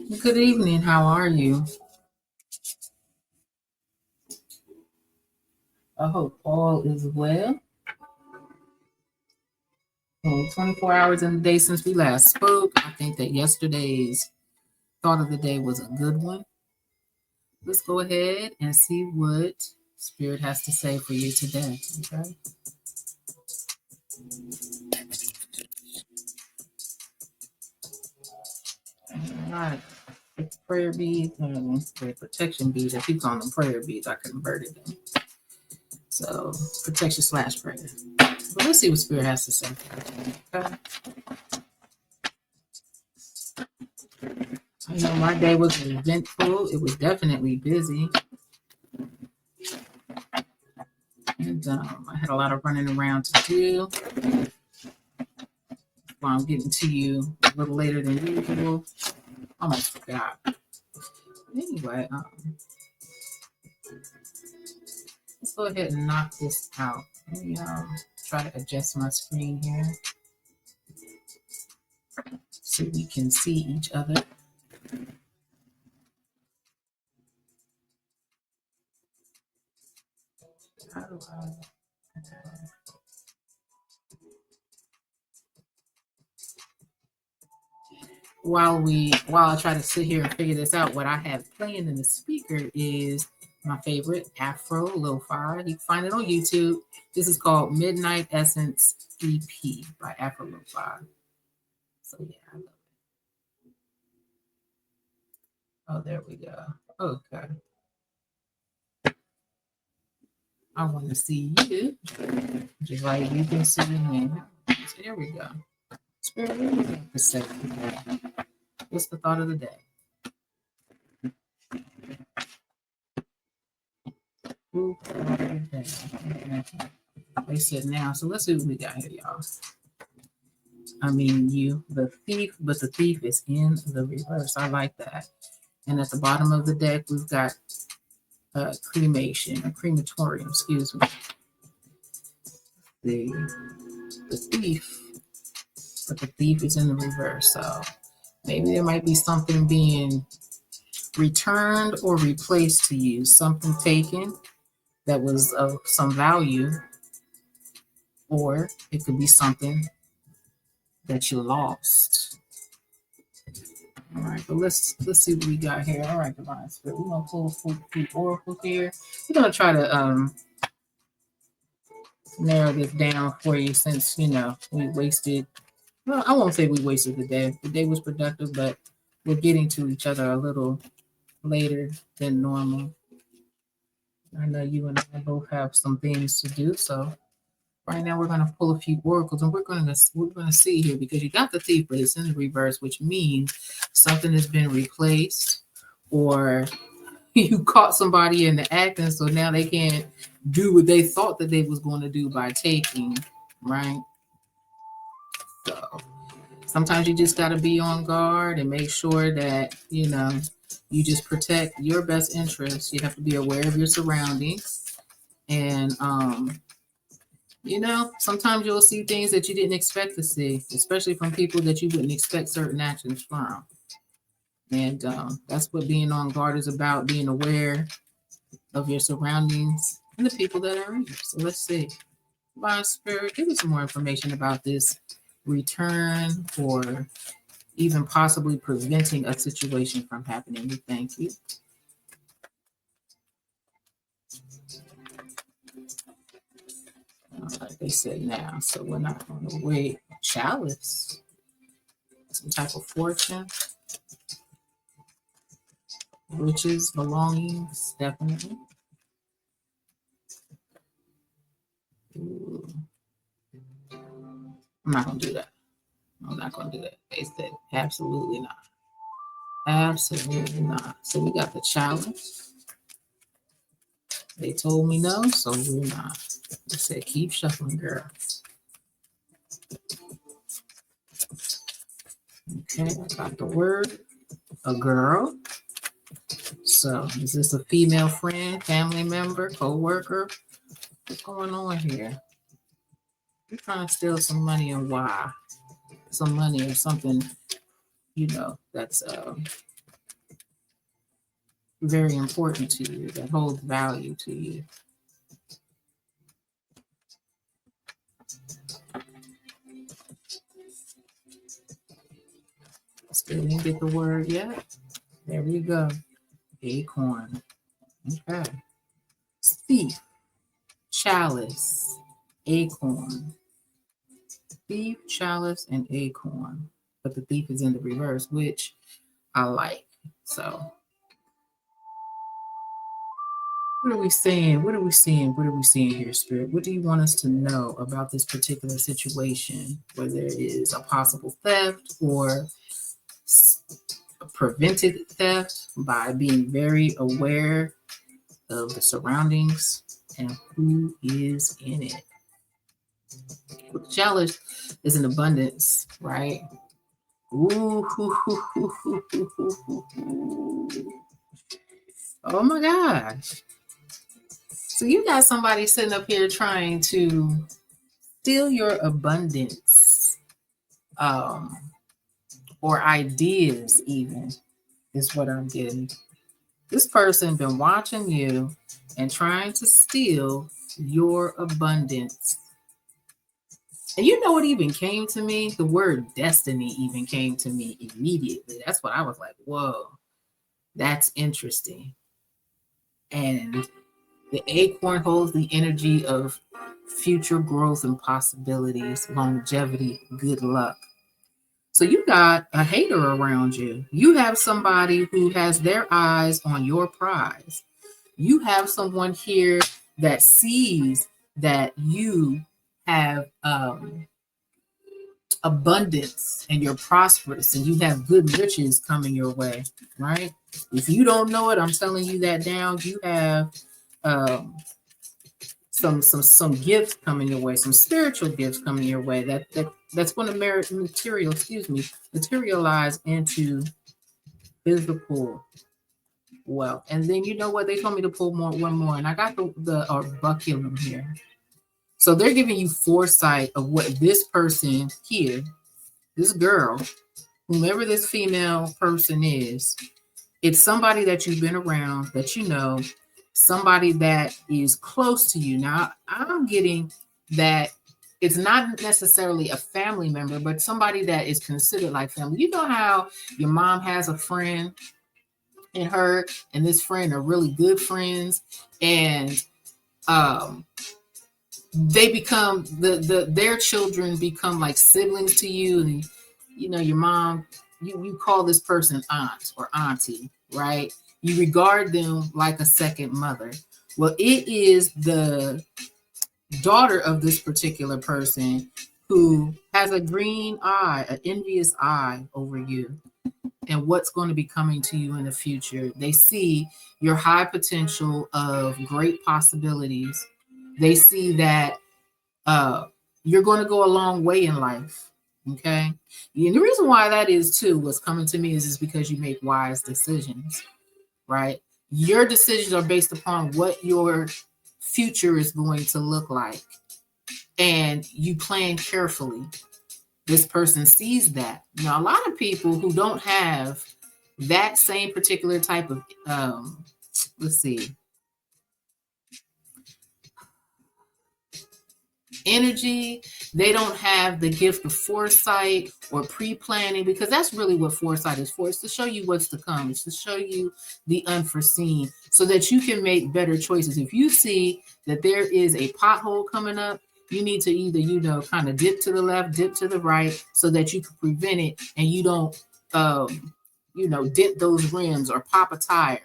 Good evening. How are you? I hope all is well. 24 hours in the day since we last spoke. I think that yesterday's thought of the day was a good one. Let's go ahead and see what Spirit has to say for you today. Okay. All right. It's prayer beads, the protection beads. I keep calling them prayer beads. I converted them. So protection / prayer. But let's see what Spirit has to say. Okay. I know my day was eventful. It was definitely busy. And I had a lot of running around to do. While I'm getting to you a little later than usual. Almost forgot. Anyway, let's go ahead and knock this out. Let me try to adjust my screen here so we can see each other. How do I? While I try to sit here and figure this out, what I have playing in the speaker is my favorite Afro Lo-Fi. You can find it on YouTube. This is called Midnight Essence EP by Afro Lo-Fi. So yeah, I love it. Oh, there we go. Okay. I want to see you, just like you can see me. So here we go. Spirit, what do you have to say today? What's the thought of the day? They said now, so let's see what we got here, y'all. I mean, you, the thief, but the thief is in the reverse. I like that. And at the bottom of the deck, we've got cremation, a crematorium, excuse me. The thief, but the thief is in the reverse. So maybe there might be something being returned or replaced to you, something taken that was of some value, or it could be something that you lost. All right, but let's see what we got here. All right, Divine Spirit, we're gonna pull a few oracles here. We're gonna try to narrow this down for you since we wasted. Well, I won't say we wasted the day. The day was productive, but we're getting to each other a little later than normal. I know you and I both have some things to do, so right now we're going to pull a few oracles, and we're going to see here, because you got the thief, but it's in the reverse, which means something has been replaced, or you caught somebody in the act, and so now they can't do what they thought that they was going to do by taking, right? So sometimes you just got to be on guard and make sure that you just protect your best interests. You have to be aware of your surroundings, and sometimes you'll see things that you didn't expect to see, especially from people that you wouldn't expect certain actions from. And that's what being on guard is about, being aware of your surroundings and the people that are in you. So let's see. Divine Spirit, give us some more information about this return, or even possibly preventing a situation from happening. We thank you. Like they said now, so we're not going to wait. Chalice, some type of fortune, riches, belongings, definitely. Ooh. I'm not going to do that. I'm not going to do that. They said absolutely not. Absolutely not. So we got the chalice. They told me no, so we're not. They said keep shuffling, girl. Okay, I got the word, a girl. So is this a female friend, family member, co-worker? What's going on here? You're trying to steal some money, and why? Some money or something, that's very important to you, that holds value to you. Still didn't get the word yet. There we go. Acorn. Okay. Thief, chalice, acorn. Thief, chalice, and acorn. But the thief is in the reverse, which I like. So what are we saying? What are we seeing? What are we seeing here, Spirit? What do you want us to know about this particular situation where there is a possible theft or prevented theft by being very aware of the surroundings and who is in it? The challenge is an abundance, right? Ooh, oh my gosh. So you got somebody sitting up here trying to steal your abundance, or ideas even, is what I'm getting. This person been watching you and trying to steal your abundance. And you know what even came to me? The word destiny even came to me immediately. That's what I was like, whoa, that's interesting. And the acorn holds the energy of future growth and possibilities, longevity, good luck. So you got a hater around you. You have somebody who has their eyes on your prize. You have someone here that sees that you have abundance and you're prosperous and you have good riches coming your way, right? If you don't know it, I'm telling you that now. You have some gifts coming your way, some spiritual gifts coming your way that's going to materialize into physical wealth. And then you know what? They told me to pull one more, and I got the bucculum here. So they're giving you foresight of what this person here, this girl, whomever this female person is, it's somebody that you've been around, that you know, somebody that is close to you. Now, I'm getting that it's not necessarily a family member, but somebody that is considered like family. You know how your mom has a friend and her and this friend are really good friends, and they become their children become like siblings to you, and you know your mom, you call this person aunt or auntie, right? You regard them like a second mother. Well, it is the daughter of this particular person who has a green eye, an envious eye over you and what's going to be coming to you in the future. They see your high potential of great possibilities. They see that you're going to go a long way in life. Okay. And the reason why that is too, what's coming to me is because you make wise decisions, right? Your decisions are based upon what your future is going to look like. And you plan carefully. This person sees that. Now, a lot of people who don't have that same particular type of, energy, they don't have the gift of foresight or pre-planning, because that's really what foresight is for. It's to show you what's to come. It's to show you the unforeseen so that you can make better choices. If you see that there is a pothole coming up, you need to either, kind of dip to the left, dip to the right so that you can prevent it and you don't, dent those rims or pop a tire.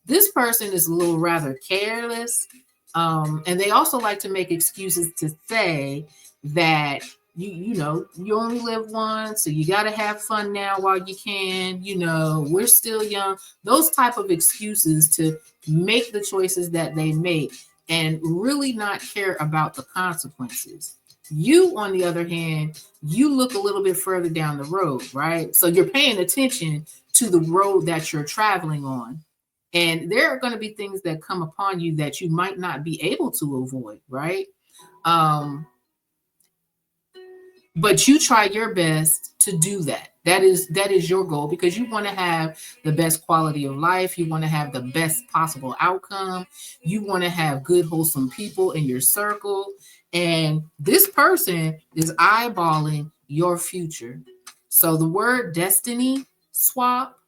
This person is a little rather careless. And they also like to make excuses to say that you only live once, so you got to have fun now while you can. We're still young. Those type of excuses to make the choices that they make and really not care about the consequences. You, on the other hand, you look a little bit further down the road, right? So you're paying attention to the road that you're traveling on. And there are going to be things that come upon you that you might not be able to avoid, right? But you try your best to do that. That is your goal, because you want to have the best quality of life. You want to have the best possible outcome. You want to have good, wholesome people in your circle. And this person is eyeballing your future. So the word destiny swap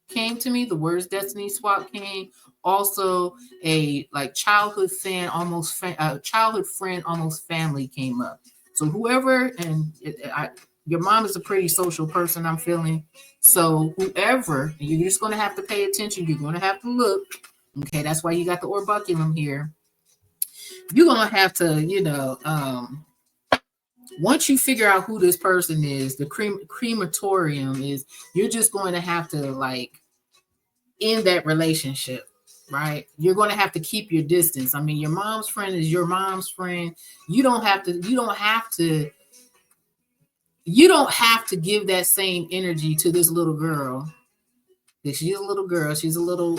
came to me. The words destiny swap came. Also, a like childhood fan, childhood friend, almost family came up. So whoever, and your mom is a pretty social person, I'm feeling. So whoever, you're just going to have to pay attention. You're going to have to look. Okay, that's why you got the orbiculum here. You're going to have to, once you figure out who this person is, the crematorium is, you're just going to have to like end that relationship, right? You're going to have to keep your distance. I mean, your mom's friend is your mom's friend. You don't have to give that same energy to this little girl. She's a little girl. She's a little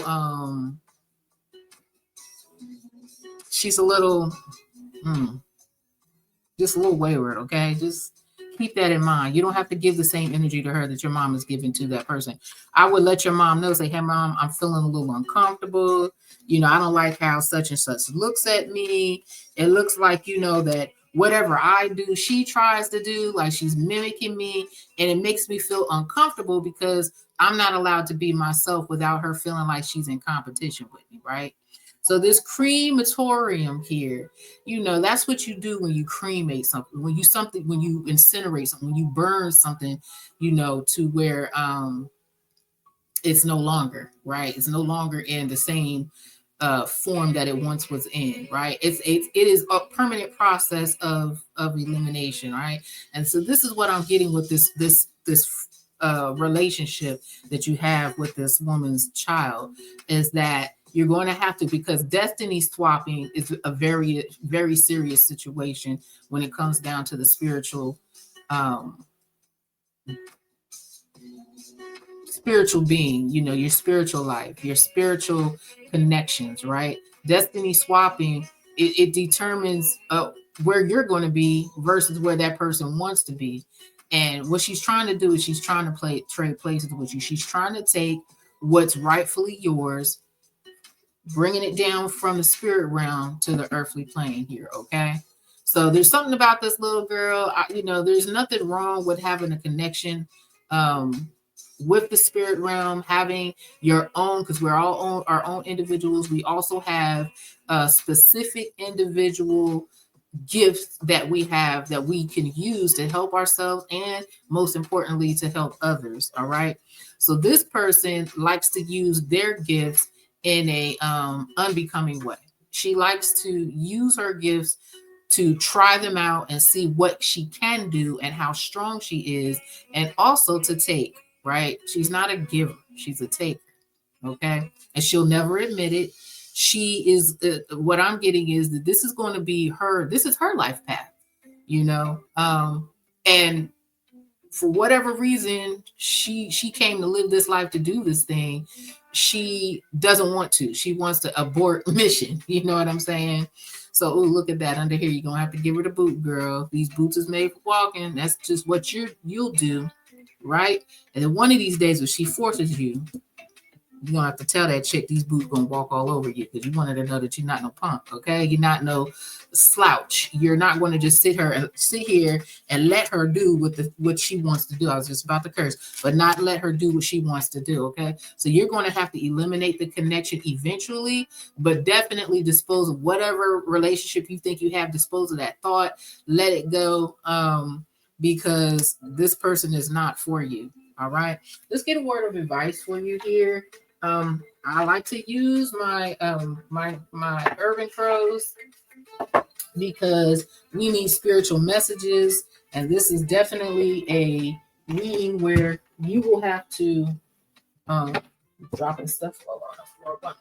just a little wayward, okay? Just keep that in mind. You don't have to give the same energy to her that your mom is giving to that person. I would let your mom know, say, hey, mom, I'm feeling a little uncomfortable. I don't like how such and such looks at me. It looks like, that whatever I do, she tries to do, like she's mimicking me. And it makes me feel uncomfortable because I'm not allowed to be myself without her feeling like she's in competition with me, right? So this crematorium here, that's what you do when you cremate something, when you incinerate something, when you burn something, to where it's no longer, right? It's no longer in the same form that it once was in, right? It is a permanent process of elimination, right? And so this is what I'm getting with this relationship that you have with this woman's child, is that you're going to have to, because destiny swapping is a very, very serious situation when it comes down to the um, spiritual being, your spiritual life, your spiritual connections, right? Destiny swapping, it determines where you're going to be versus where that person wants to be. And what she's trying to do is she's trying to trade places with you. She's trying to take what's rightfully yours, bringing it down from the spirit realm to the earthly plane here, okay? So there's something about this little girl. There's nothing wrong with having a connection with the spirit realm, having your own, because we're all our own individuals. We also have specific individual gifts that we have that we can use to help ourselves and most importantly to help others. All right. So this person likes to use their gifts in a unbecoming way. She likes to use her gifts to try them out and see what she can do and how strong she is, and also to take, right? She's not a giver, she's a taker. Okay. And she'll never admit it. She is, what I'm getting is that this is going to be this is her life path, and for whatever reason, she came to live this life to do this thing. She doesn't want to. She wants to abort mission. You know what I'm saying? So, look at that under here. You're gonna have to give her the boot, girl. These boots is made for walking. That's just what you'll do, right? And then one of these days, if she forces you, you're gonna have to tell that chick these boots gonna walk all over you, because you wanted to know that you're not no punk, okay? You're not no slouch. You're not going to just sit here and let her do what she wants to do. I was just about to curse, but not let her do what she wants to do, okay? So you're going to have to eliminate the connection eventually, but definitely dispose of whatever relationship you think you have. Dispose of that thought. Let it go, because this person is not for you. All right. Let's get a word of advice for you here. I like to use my my urban crows, because we need spiritual messages, and this is definitely a reading where you will have to dropping stuff all on the floor, but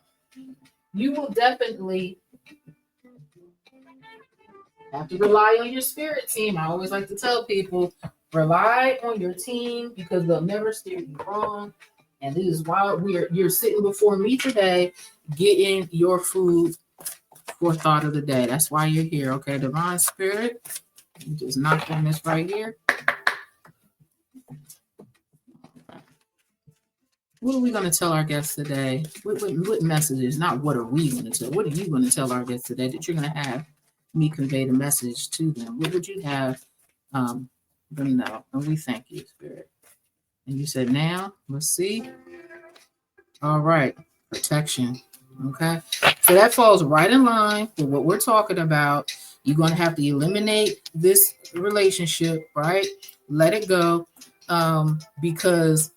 you will definitely have to rely on your spirit team. I always like to tell people, rely on your team, because they'll never steer you wrong. And this is why you're sitting before me today, getting your food for thought of the day. That's why you're here. Okay, divine spirit. You just knock on this right here. What are we going to tell our guests today? What messages? Not what are we going to tell? What are you going to tell our guests today that you're going to have me convey the message to them? What would you have them know? And we thank you, Spirit. And you said, now, let's see. All right, protection. Okay. So that falls right in line with what we're talking about. You're going to have to eliminate this relationship, right? Let it go. Because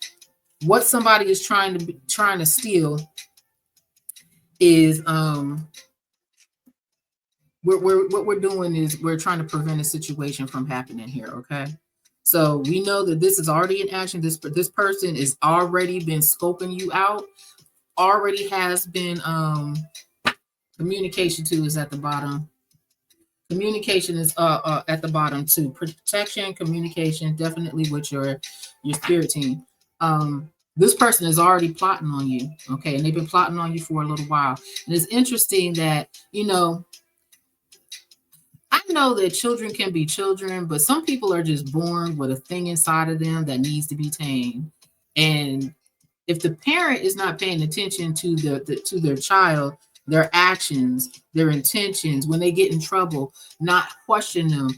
what somebody is trying to steal is we're what we're doing is we're trying to prevent a situation from happening here. Okay. So we know that this is already in action. This person is already been scoping you out, already has been communication too is at the bottom. Communication is at the bottom too. Protection, communication, definitely with your spirit team. This person is already plotting on you, okay, and they've been plotting on you for a little while. And it's interesting that I know that children can be children, but some people are just born with a thing inside of them that needs to be tamed. And if the parent is not paying attention to to their child, their actions, their intentions, when they get in trouble, not question them.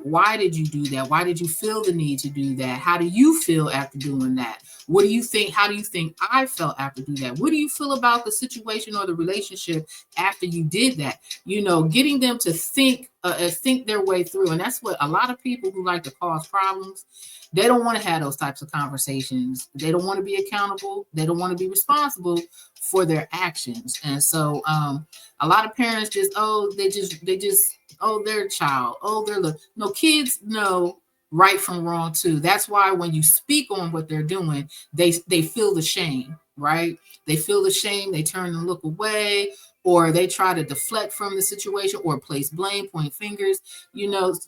Why did you do that? Why did you feel the need to do that? How do you feel after doing that? What do you think? How do you think I felt after doing that? What do you feel about the situation or the relationship after you did that? Getting them to think their way through, and that's what a lot of people who like to cause problems, they don't want to have those types of conversations. They don't want to be accountable. They don't want to be responsible for their actions. And so a lot of parents just, oh, their child. Oh, no, kids know right from wrong too. That's why when you speak on what they're doing, they feel the shame, right? They feel the shame, they turn and look away, or they try to deflect from the situation or place blame, point fingers.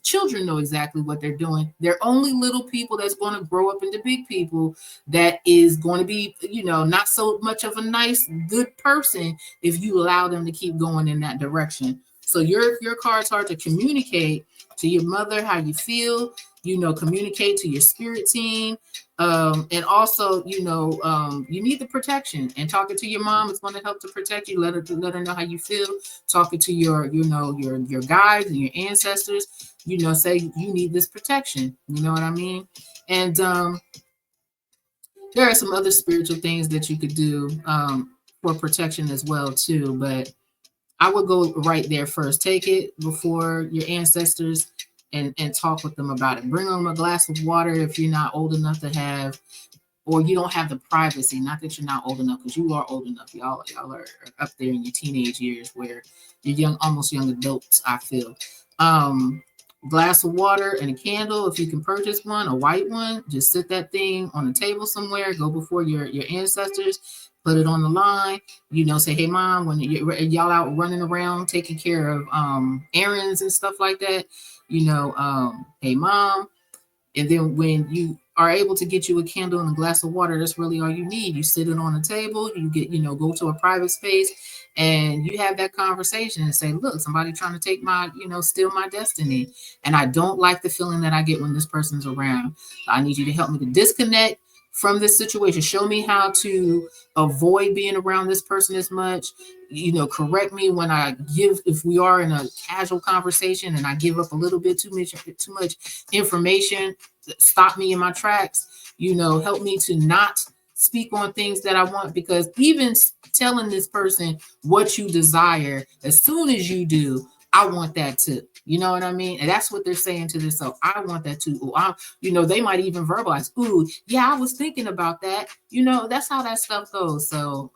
Children know exactly what they're doing. They're only little people that's going to grow up into big people that is going to be, not so much of a nice, good person if you allow them to keep going in that direction. So your cards are to communicate to your mother how you feel, communicate to your spirit team. And also, you need the protection, and talking to your mom is going to help to protect you. Let her know how you feel. Talking to your guides and your ancestors, say you need this protection. You know what I mean? And there are some other spiritual things that you could do for protection as well too. But I would go right there first. Take it before your ancestors and talk with them about it. Bring them a glass of water if you're not old enough to have, or you don't have the privacy. Not that you're not old enough, because you are old enough. Y'all are up there in your teenage years where you're young, almost young adults, I feel. Glass of water and a candle, if you can purchase one, a white one, just sit that thing on the table somewhere. Go before your ancestors, put it on the line. Say, hey mom, when y'all out running around taking care of errands and stuff like that, hey mom. And then when you are able to get you a candle and a glass of water, that's really all you need. You sit it on a table, you get, go to a private space, and you have that conversation and say, look, somebody trying to take my, steal my destiny. And I don't like the feeling that I get when this person's around. I need you to help me to disconnect from this situation. Show me how to avoid being around this person as much. Correct me when if we are in a casual conversation and I give up a little bit too much information, stop me in my tracks. Help me to not speak on things that I want, because even telling this person what you desire, as soon as you do, I want that too. You know what I mean? And that's what they're saying to themselves. I want that too. They might even verbalize, ooh, yeah, I was thinking about that. That's how that stuff goes. So,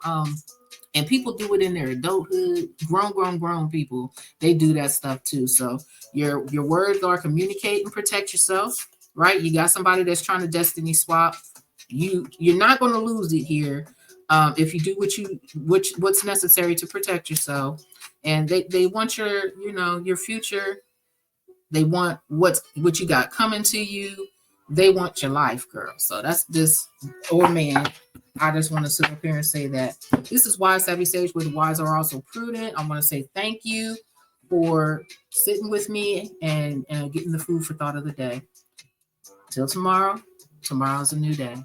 and people do it in their adulthood. Grown people, they do that stuff too. So your words are communicate and protect yourself, right? You got somebody that's trying to destiny swap. You're not going to lose it here if you do what's necessary to protect yourself. And they want your future. They want what you got coming to you. They want your life, girl. So that's this, or man. I just want to sit up here and say that this is Wise Savvy Sage, where the wise are also prudent. I want to say thank you for sitting with me and getting the food for thought of the day. Till tomorrow. Tomorrow's a new day.